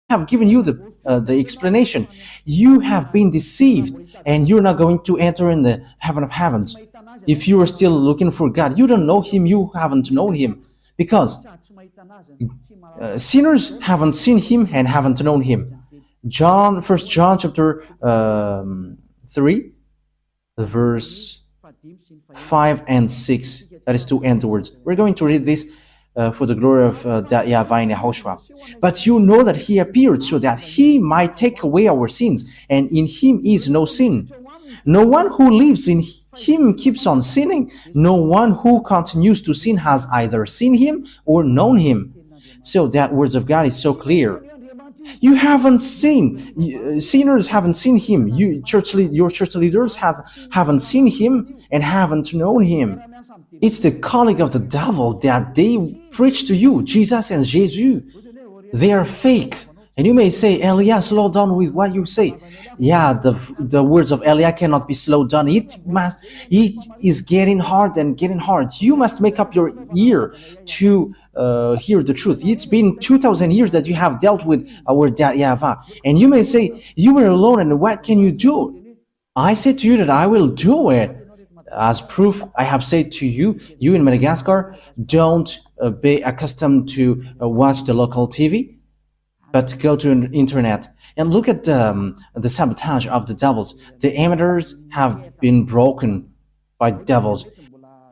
have given you the explanation. You have been deceived, and you're not going to enter in the heaven of heavens. If you are still looking for God, you don't know Him, you haven't known Him, because sinners haven't seen Him and haven't known Him. First John chapter 3, verse 5 and 6. That is two end words. We're going to read this for the glory of YAHVAH and YAHOSHUAH. But you know that He appeared so that He might take away our sins, and in Him is no sin. No one who lives in Him keeps on sinning. No one who continues to sin has either seen Him or known Him. So that words of God is so clear. You haven't seen, sinners haven't seen Him. Your church leaders haven't seen Him and haven't known Him. It's the calling of the devil that they preach to you, Jesus and Jesus. They are fake. And you may say, Elia, slow down with what you say. Yeah, the words of Elia cannot be slowed down. It is getting hard and getting hard. You must make up your ear to hear the truth. It's been 2,000 years that you have dealt with our dad YAHVAH. And you may say, you were alone, and what can you do? I say to you that I will do it. As proof, I have said to you, you in Madagascar, don't be accustomed to watch the local TV, but go to an internet and look at the sabotage of the devils. The amateurs have been broken by devils.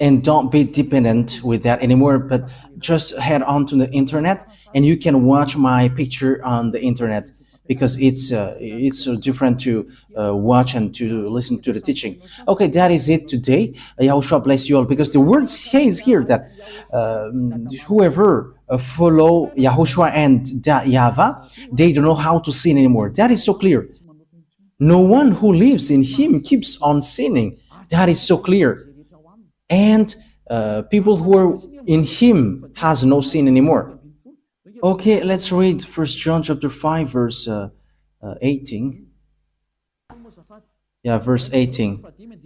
And don't be dependent with that anymore, but just head on to the internet and you can watch my picture on the internet, because it's different to watch and to listen to the teaching. Okay, that is it today. YAHOSHUAH bless you all, because the word says here that whoever follow YAHOSHUAH and YAHVAH, they don't know how to sin anymore. That is so clear. No one who lives in Him keeps on sinning. That is so clear. And people who are in Him has no sin anymore. Okay, let's read 1 John chapter 5, verse 18. Yeah, verse 18.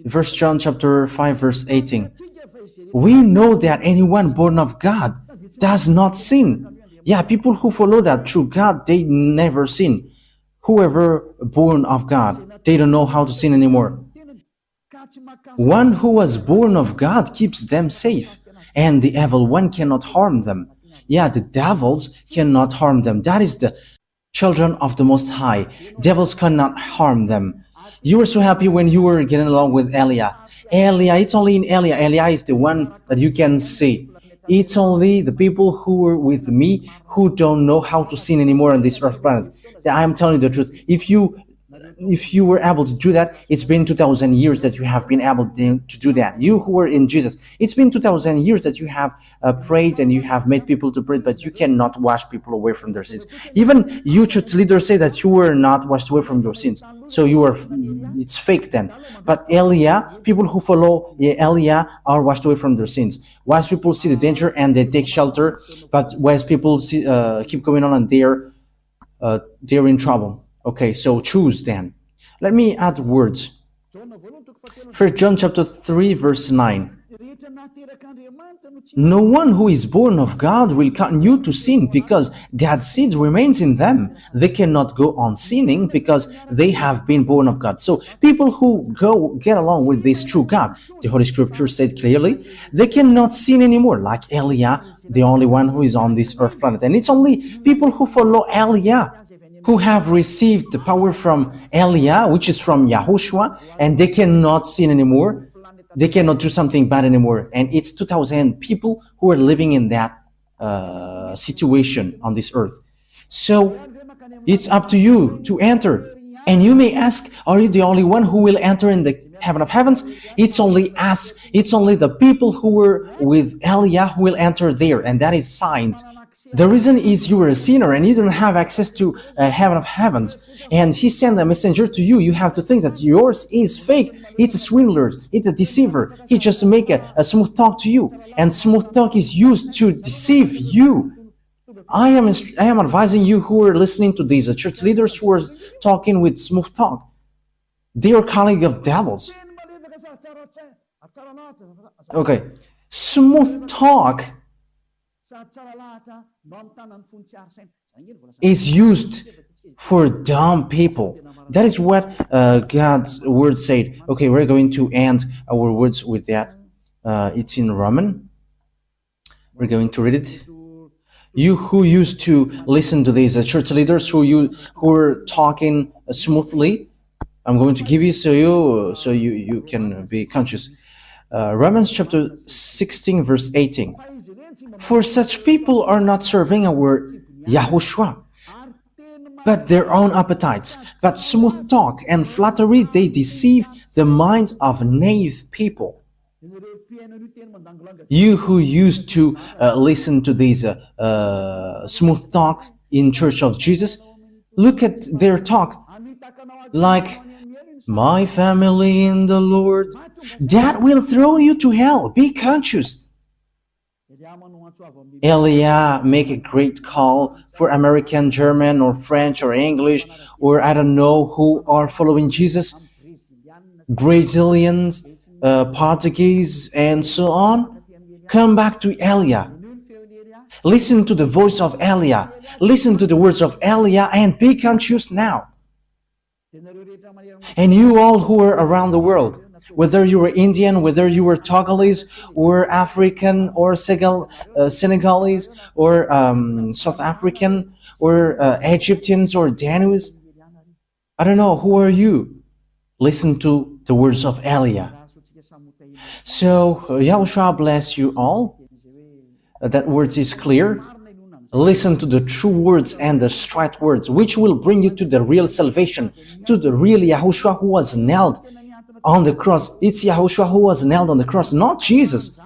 1 John chapter 5, verse 18. We know that anyone born of God does not sin. Yeah, people who follow that true God, they never sin. Whoever born of God, they don't know how to sin anymore. One who was born of God keeps them safe, and the evil one cannot harm them. Yeah, the devils cannot harm them. That is the children of the Most High. Devils cannot harm them. You were so happy when you were getting along with Elia. Elia, it's only in Elia. Elia is the one that you can see. It's only the people who were with me who don't know how to sin anymore on this earth planet. I am telling you the truth. If you were able to do that, it's been 2,000 years that you have been able to do that. You who were in Jesus, it's been 2,000 years that you have prayed and you have made people to pray, but you cannot wash people away from their sins. Even you church leaders say that you were not washed away from your sins. So it's fake then. But Elia, people who follow Elia are washed away from their sins. Wise people see the danger and they take shelter, but wise people keep going on and they're in trouble. Okay, so choose then. Let me add words. 1 John chapter 3, verse 9. No one who is born of God will continue to sin, because God's seed remains in them. They cannot go on sinning because they have been born of God. So people who get along with this true God, the Holy Scripture said clearly, they cannot sin anymore, like Elia, the only one who is on this earth planet. And it's only people who follow Elia who have received the power from Elia, which is from YAHOSHUAH, and they cannot sin anymore. They cannot do something bad anymore. And it's 2,000 people who are living in that situation on this earth. So it's up to you to enter. And you may ask, are you the only one who will enter in the heaven of heavens? It's only us. It's only the people who were with Elia who will enter there, and that is signed. The reason is you were a sinner and you don't have access to heaven of heavens. And He sent a messenger to you. You have to think that yours is fake. It's a swindler. It's a deceiver. He just make a smooth talk to you. And smooth talk is used to deceive you. I am advising you who are listening to these church leaders who are talking with smooth talk. They are calling of devils. Okay. Smooth talk is used for dumb people. That is what God's word said. Okay, we're going to end our words with that. It's in Roman. We're going to read it. You who used to listen to these church leaders who are talking smoothly, I'm going to give you so you can be conscious. Romans chapter 16 verse 18. For such people are not serving our YAHOSHUAH, but their own appetites. But smooth talk and flattery, they deceive the minds of naive people. You who used to listen to these smooth talk in Church of Jesus, look at their talk like, my family in the Lord, that will throw you to hell. Be conscious. Elia make a great call for American, German, or French, or English, or I don't know who are following Jesus, Brazilians, Portuguese, and so on. Come back to Elia. Listen to the voice of Elia. Listen to the words of Elia and be conscious now. And you all who are around the world, whether you are Indian, whether you are Togolese, or African, or Senegalese, or South African, or Egyptians, or Danues, I don't know, who are you? Listen to the words of Elia. So, YAHOSHUAH bless you all. That words is clear. Listen to the true words and the straight words, which will bring you to the real salvation, to the real YAHOSHUAH who was nailed on the cross. It's YAHOSHUAH who was nailed on the cross, not Jesus.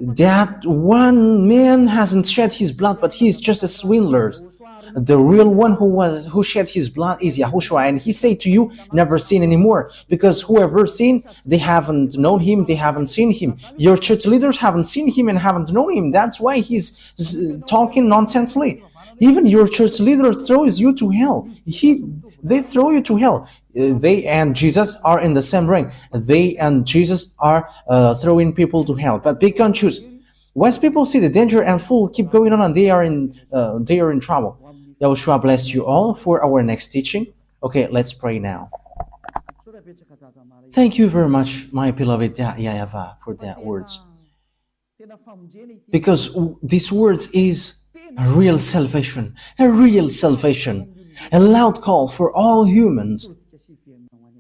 That one man hasn't shed his blood, but he is just a swindler. The real one who shed his blood is YAHOSHUAH, and he said to you, never sin anymore, because whoever sinned, they haven't known him, they haven't seen him. Your church leaders haven't seen him and haven't known him. That's why he's talking nonsensely. Even your church leader throws you to hell. They throw you to hell. They and Jesus are in the same ring. They and Jesus are throwing people to hell. But be conscious. Once people see the danger and fool keep going on, and they are in trouble. YAHOSHUAH bless you all for our next teaching. Okay, let's pray now. Thank you very much, my beloved YAHVAH, for that words. Because these words is a real salvation, a loud call for all humans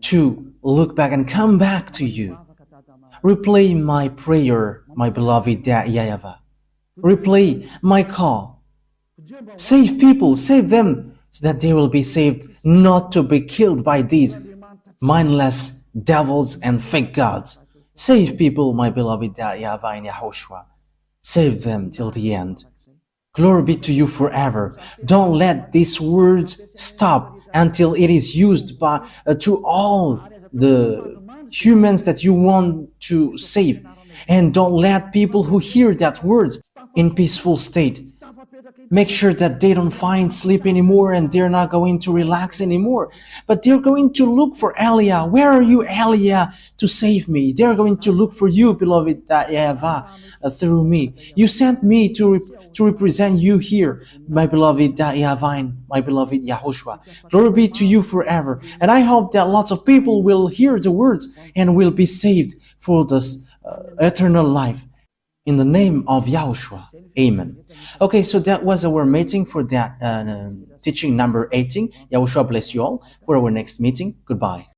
to look back and come back to you. Replay my prayer, my beloved YAHVAH. Replay my call. Save people, save them, so that they will be saved, not to be killed by these mindless devils and fake gods. Save people, my beloved YAHVAH and YAHOSHUAH. Save them till the end. Glory be to you forever. Don't let these words stop until it is used to all the humans that you want to save. And don't let people who hear that words in peaceful state. Make sure that they don't find sleep anymore and they're not going to relax anymore. But they're going to look for Elia. Where are you, Elia, to save me? They're going to look for you, beloved YAHVAH, through me. You sent me to represent you here, my beloved YAHVAH and my beloved YAHOSHUAH. Glory be to you forever. And I hope that lots of people will hear the words and will be saved for this eternal life. In the name of YAHOSHUAH. Amen. Okay, so that was our meeting for that teaching number 18. YAHOSHUAH bless you all for our next meeting. Goodbye.